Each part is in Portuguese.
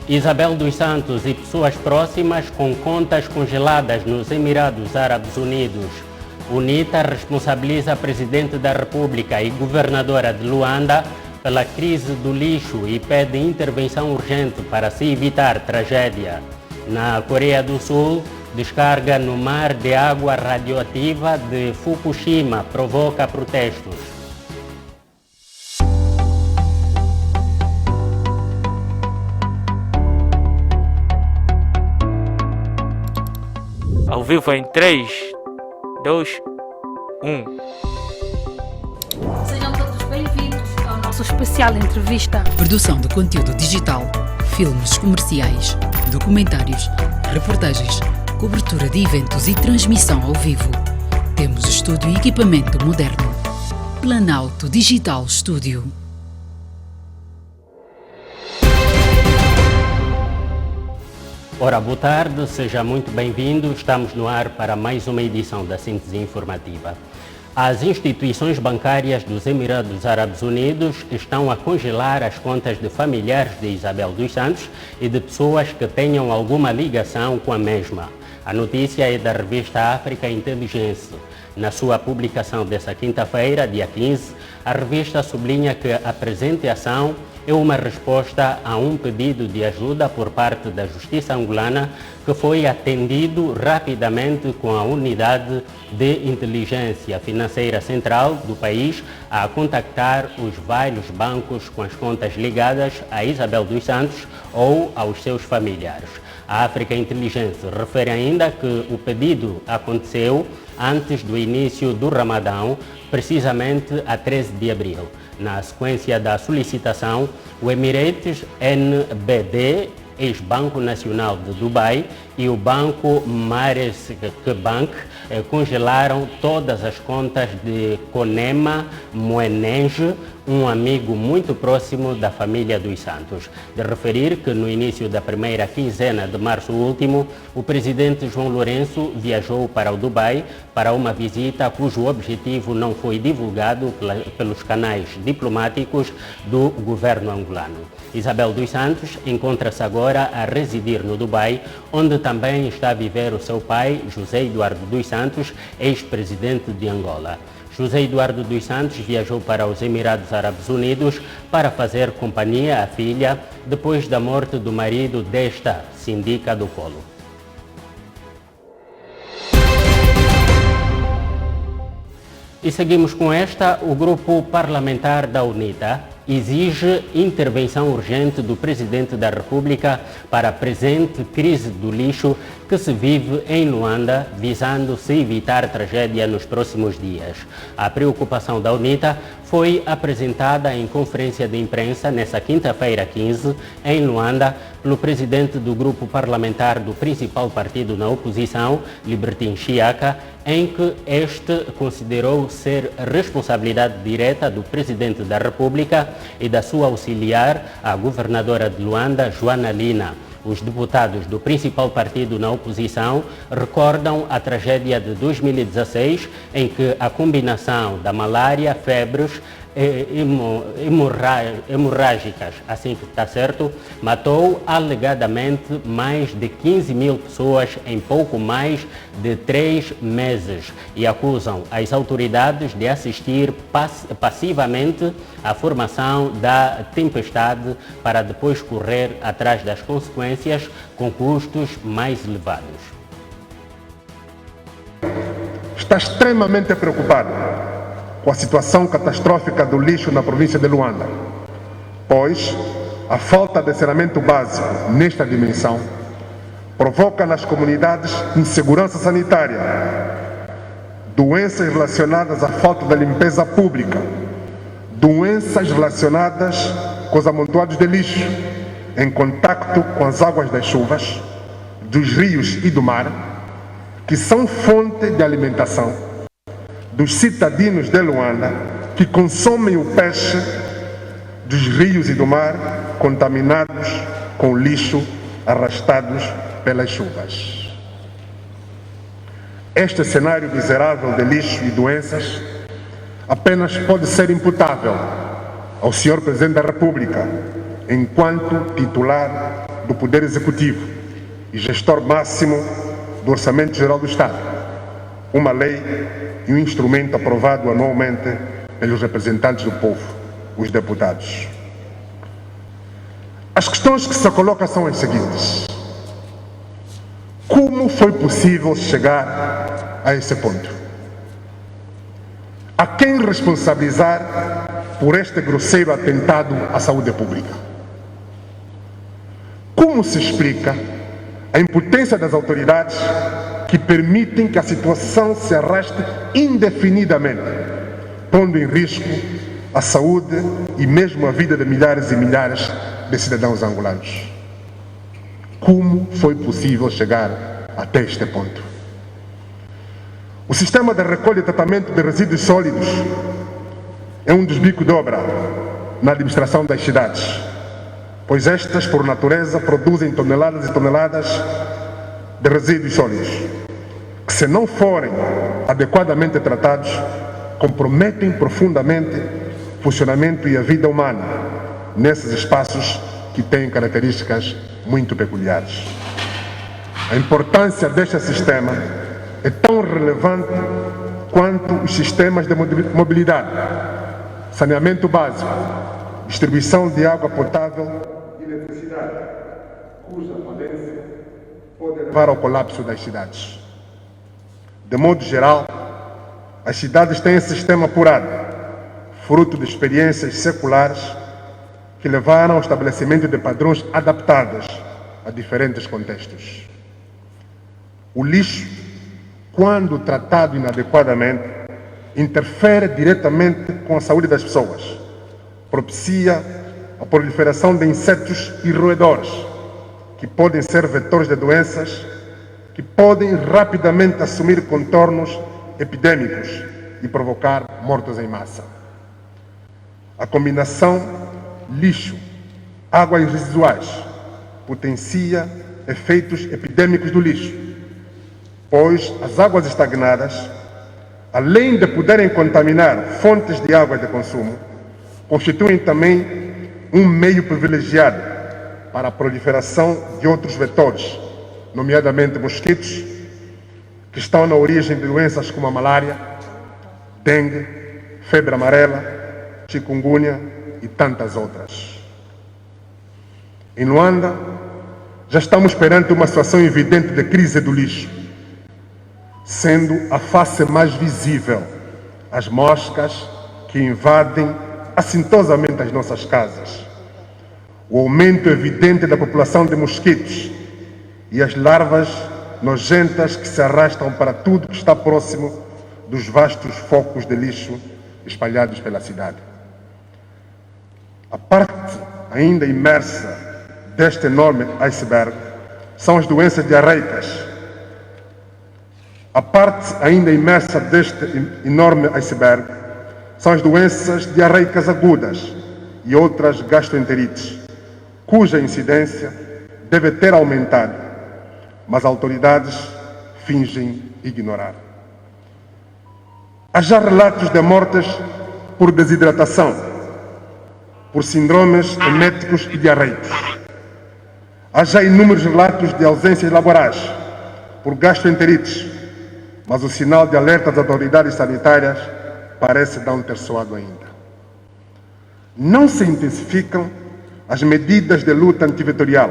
Isabel dos Santos e pessoas próximas com contas congeladas nos Emirados Árabes Unidos. UNITA responsabiliza a Presidente da República e Governadora de Luanda pela crise do lixo e pede intervenção urgente para se evitar tragédia. Na Coreia do Sul, descarga no mar de água radioativa de Fukushima provoca protestos. Ao vivo em 3, 2, 1. Sejam todos bem-vindos ao nosso especial entrevista. Produção de conteúdo digital, filmes comerciais, documentários, reportagens, cobertura de eventos e transmissão ao vivo. Temos estúdio e equipamento moderno. Planalto Digital Studio. Ora, boa tarde, seja muito bem-vindo. Estamos no ar para mais uma edição da Síntese Informativa. As instituições bancárias dos Emirados Árabes Unidos estão a congelar as contas de familiares de Isabel dos Santos e de pessoas que tenham alguma ligação com a mesma. A notícia é da revista África Intelligence. Na sua publicação desta quinta-feira, dia 15, a revista sublinha que a presente ação é uma resposta a um pedido de ajuda por parte da Justiça angolana que foi atendido rapidamente com a Unidade de Inteligência Financeira Central do país a contactar os vários bancos com as contas ligadas a Isabel dos Santos ou aos seus familiares. A África Intelligence refere ainda que o pedido aconteceu antes do início do Ramadão, precisamente a 13 de abril. Na sequência da solicitação, o Emirates NBD, ex-Banco Nacional de Dubai, e o Banco Maresk Bank congelaram todas as contas de Konema Moenenge, um amigo muito próximo da família dos Santos. De referir que no início da primeira quinzena de março último, o presidente João Lourenço viajou para o Dubai para uma visita cujo objetivo não foi divulgado pelos canais diplomáticos do governo angolano. Isabel dos Santos encontra-se agora a residir no Dubai, onde também está a viver o seu pai, José Eduardo dos Santos, ex-presidente de Angola. José Eduardo dos Santos viajou para os Emirados Árabes Unidos para fazer companhia à filha depois da morte do marido desta, se indica do Colo. E seguimos com esta. O grupo parlamentar da UNITA exige intervenção urgente do Presidente da República para a presente crise do lixo que se vive em Luanda, visando se evitar tragédia nos próximos dias. A preocupação da UNITA foi apresentada em conferência de imprensa nesta quinta-feira 15, em Luanda, pelo presidente do grupo parlamentar do principal partido na oposição, Libertin Chiaka, em que este considerou ser responsabilidade direta do Presidente da República e da sua auxiliar, a governadora de Luanda, Joana Lina. Os deputados do principal partido na oposição recordam a tragédia de 2016, em que a combinação da malária, febres hemorrágicas, assim que está certo, matou alegadamente mais de 15 mil pessoas em pouco mais de 3 meses e acusam as autoridades de assistir passivamente à formação da tempestade para depois correr atrás das consequências com custos mais elevados. Está extremamente preocupado com a situação catastrófica do lixo na província de Luanda, pois a falta de saneamento básico nesta dimensão provoca nas comunidades insegurança sanitária, doenças relacionadas à falta de limpeza pública, doenças relacionadas com os amontoados de lixo em contacto com as águas das chuvas, dos rios e do mar, que são fonte de alimentação dos cidadãos de Luanda que consomem o peixe dos rios e do mar contaminados com lixo arrastados pelas chuvas. Este cenário miserável de lixo e doenças apenas pode ser imputável ao Sr. Presidente da República, enquanto titular do Poder Executivo e gestor máximo do Orçamento Geral do Estado, uma lei e um instrumento aprovado anualmente pelos representantes do povo, os deputados. As questões que se colocam são as seguintes: como foi possível chegar a esse ponto? A quem responsabilizar por este grosseiro atentado à saúde pública? Como se explica a impotência das autoridades que permitem que a situação se arraste indefinidamente, pondo em risco a saúde e mesmo a vida de milhares e milhares de cidadãos angolanos? Como foi possível chegar até este ponto? O sistema de recolha e tratamento de resíduos sólidos é um dos bicos de obra na administração das cidades, pois estas, por natureza, produzem toneladas e toneladas de resíduos sólidos, que, se não forem adequadamente tratados, comprometem profundamente o funcionamento e a vida humana nesses espaços que têm características muito peculiares. A importância deste sistema é tão relevante quanto os sistemas de mobilidade, saneamento básico, distribuição de água potável e eletricidade, cuja falência pode levar ao colapso das cidades. De modo geral, as cidades têm esse sistema apurado, fruto de experiências seculares que levaram ao estabelecimento de padrões adaptados a diferentes contextos. O lixo, quando tratado inadequadamente, interfere diretamente com a saúde das pessoas, propicia a proliferação de insetos e roedores, que podem ser vetores de doenças que podem rapidamente assumir contornos epidêmicos e provocar mortos em massa. A combinação lixo, águas residuais, potencia efeitos epidêmicos do lixo, pois as águas estagnadas, além de poderem contaminar fontes de água de consumo, constituem também um meio privilegiado para a proliferação de outros vetores, nomeadamente mosquitos, que estão na origem de doenças como a malária, dengue, febre amarela, chikungunya e tantas outras. Em Luanda, já estamos perante uma situação evidente de crise do lixo, sendo a face mais visível as moscas que invadem assintosamente as nossas casas, o aumento evidente da população de mosquitos e as larvas nojentas que se arrastam para tudo que está próximo dos vastos focos de lixo espalhados pela cidade. A parte ainda imersa deste enorme iceberg são as doenças diarreicas. A parte ainda imersa deste enorme iceberg são as doenças diarreicas agudas e outras gastroenterites, cuja incidência deve ter aumentado, mas autoridades fingem ignorar. Há já relatos de mortes por desidratação, por síndromes eméticos e diarreicos. Há já inúmeros relatos de ausências laborais por gastroenterites, mas o sinal de alerta das autoridades sanitárias parece não ter soado ainda. Não se intensificam as medidas de luta antivetorial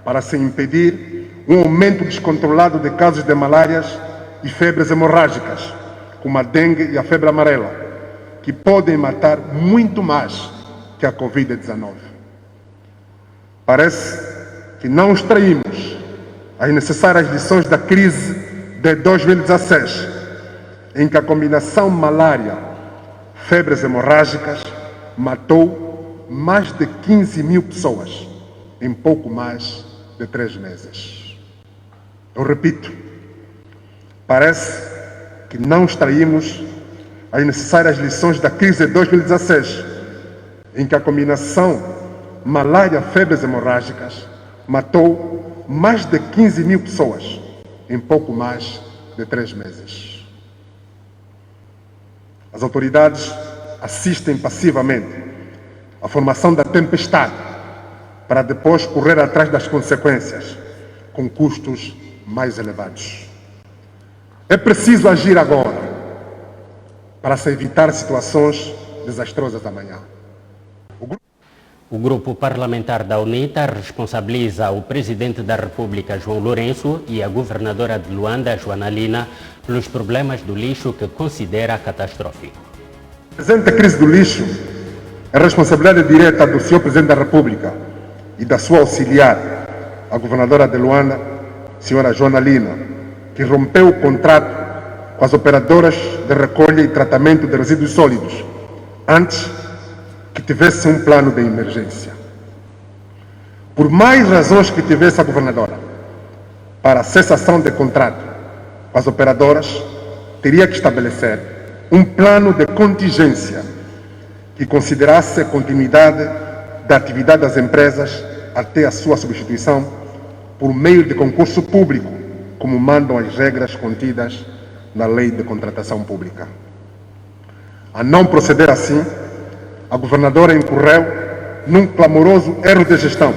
para se impedir um aumento descontrolado de casos de malárias e febres hemorrágicas, como a dengue e a febre amarela, que podem matar muito mais que a Covid-19. Parece que não extraímos as necessárias lições da crise de 2016, em que a combinação malária, febres hemorrágicas, matou mais de 15 mil pessoas em pouco mais de 3 meses. Eu repito, parece que não extraímos as necessárias lições da crise de 2016, em que a combinação malária, febres hemorrágicas, matou mais de 15 mil pessoas em pouco mais de 3 meses. As autoridades assistem passivamente à formação da tempestade para depois correr atrás das consequências, com custos mais elevados. É preciso agir agora, para se evitar situações desastrosas amanhã. O grupo parlamentar da UNITA responsabiliza o presidente da República, João Lourenço, e a governadora de Luanda, Joana Lina, pelos problemas do lixo que considera catastrófico. A presente crise do lixo é responsabilidade direta do Sr. Presidente da República e da sua auxiliar, a governadora de Luanda, Sra. Joana Lina, que rompeu o contrato com as operadoras de recolha e tratamento de resíduos sólidos, antes que tivesse um plano de emergência. Por mais razões que tivesse a governadora para a cessação de contrato com as operadoras, teria que estabelecer um plano de contingência que considerasse a continuidade da atividade das empresas até a sua substituição por meio de concurso público, como mandam as regras contidas na Lei de Contratação Pública. A não proceder assim, a governadora incorreu num clamoroso erro de gestão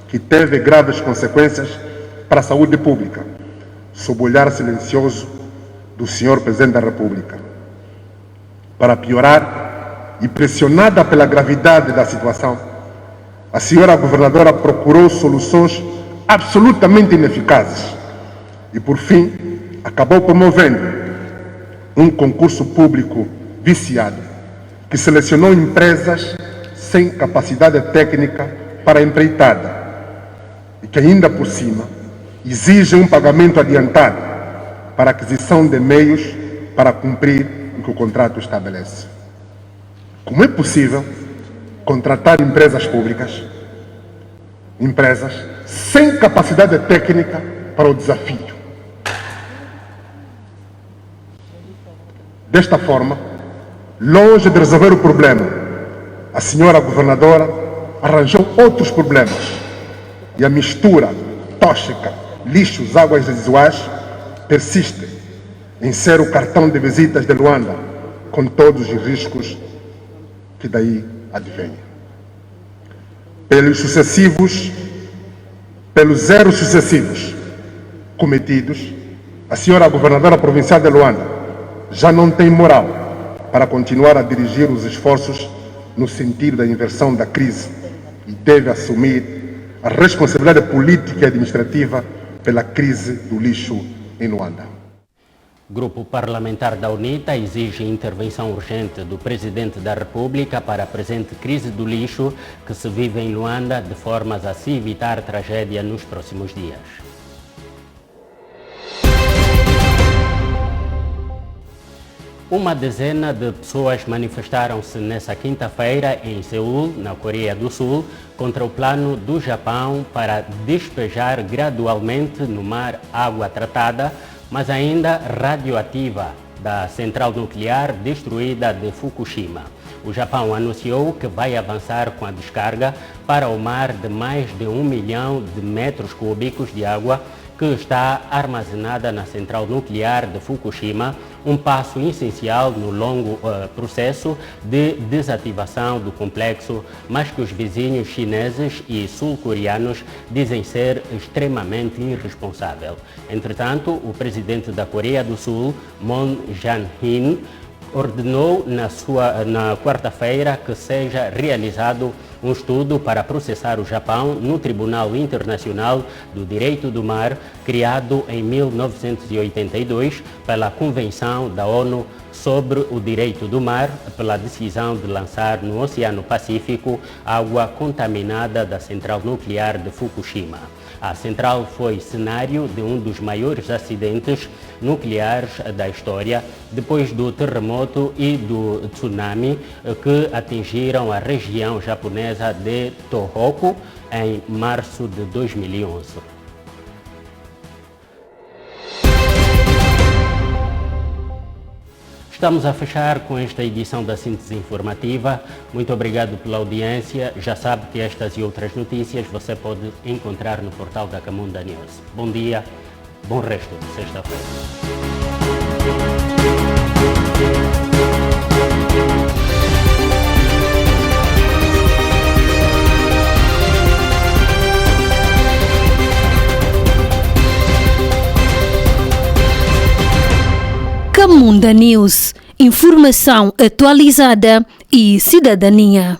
que teve graves consequências para a saúde pública, sob o olhar silencioso do Sr. Presidente da República. Para piorar, e pressionada pela gravidade da situação, a senhora governadora procurou soluções absolutamente ineficazes e, por fim, acabou promovendo um concurso público viciado que selecionou empresas sem capacidade técnica para a empreitada e que, ainda por cima, exigem um pagamento adiantado para a aquisição de meios para cumprir o que o contrato estabelece. Como é possível contratar empresas públicas, empresas sem capacidade técnica para o desafio? Desta forma, longe de resolver o problema, a senhora governadora arranjou outros problemas e a mistura tóxica, lixos, águas residuais persiste em ser o cartão de visitas de Luanda, com todos os riscos que daí advêm. Pelos erros sucessivos cometidos, a senhora governadora provincial de Luanda já não tem moral para continuar a dirigir os esforços no sentido da inversão da crise e deve assumir a responsabilidade política e administrativa pela crise do lixo em Luanda. O grupo parlamentar da UNITA exige intervenção urgente do Presidente da República para a presente crise do lixo que se vive em Luanda, de formas a se evitar tragédia nos próximos dias. Uma dezena de pessoas manifestaram-se nesta quinta-feira em Seul, na Coreia do Sul, contra o plano do Japão para despejar gradualmente no mar água tratada, mas ainda radioativa, da central nuclear destruída de Fukushima. O Japão anunciou que vai avançar com a descarga para o mar de mais de 1 milhão de metros cúbicos de água que está armazenada na central nuclear de Fukushima, um passo essencial no longo processo de desativação do complexo, mas que os vizinhos chineses e sul-coreanos dizem ser extremamente irresponsável. Entretanto, o presidente da Coreia do Sul, Moon Jae-in, ordenou na quarta-feira que seja realizado um estudo para processar o Japão no Tribunal Internacional do Direito do Mar, criado em 1982 pela Convenção da ONU sobre o Direito do Mar, pela decisão de lançar no Oceano Pacífico água contaminada da central nuclear de Fukushima. A central foi cenário de um dos maiores acidentes nucleares da história, depois do terremoto e do tsunami que atingiram a região japonesa de Tohoku em março de 2011. Estamos a fechar com esta edição da Síntese Informativa. Muito obrigado pela audiência. Já sabe que estas e outras notícias você pode encontrar no portal da Camunda News. Bom dia, bom resto de sexta-feira. Onda News, informação atualizada e cidadania.